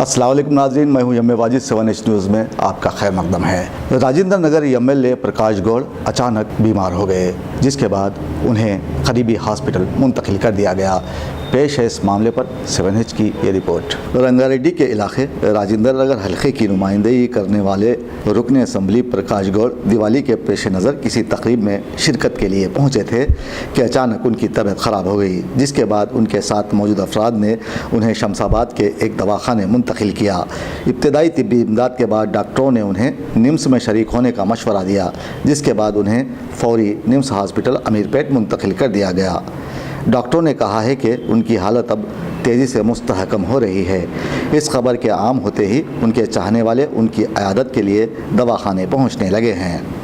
अस्सलाम वालेकुम नाज़रीन, मैं हूं यम वाजिद। 7H न्यूज़ में आपका खैर मकदम है। राजेंद्र नगर एमएलए प्रकाश गौड़ अचानक बीमार हो गए, जिसके बाद उन्हें करीबी हॉस्पिटल मुंतकिल कर दिया गया। पेश है इस मामले पर 7H की ये रिपोर्ट। रंगारेड्डी के इलाके राजेंद्र नगर हल्के की नुमाइंदगी करने वाले रुकन असम्बली प्रकाश गौड़ दिवाली के पेश नज़र किसी तकरीब में शिरकत के लिए पहुँचे थे कि अचानक उनकी तबीयत ख़राब हो गई, जिसके बाद उनके साथ मौजूद अफराद ने उन्हें शमशाबाद के एक दवाखाने मुंतकिल किया। इब्तदाई तिब्बी इमदाद के बाद डॉक्टरों ने उन्हें निम्स में शरीक होने का मशवरा दिया, जिसके बाद उन्हें फौरी निम्स हॉस्पिटल अमीरपेट मुंतकिल कर दिया गया। डॉक्टरों ने कहा है कि उनकी हालत अब तेज़ी से मुस्तहकम हो रही है। इस खबर के आम होते ही उनके चाहने वाले उनकी अयादत के लिए दवाखाने पहुंचने लगे हैं।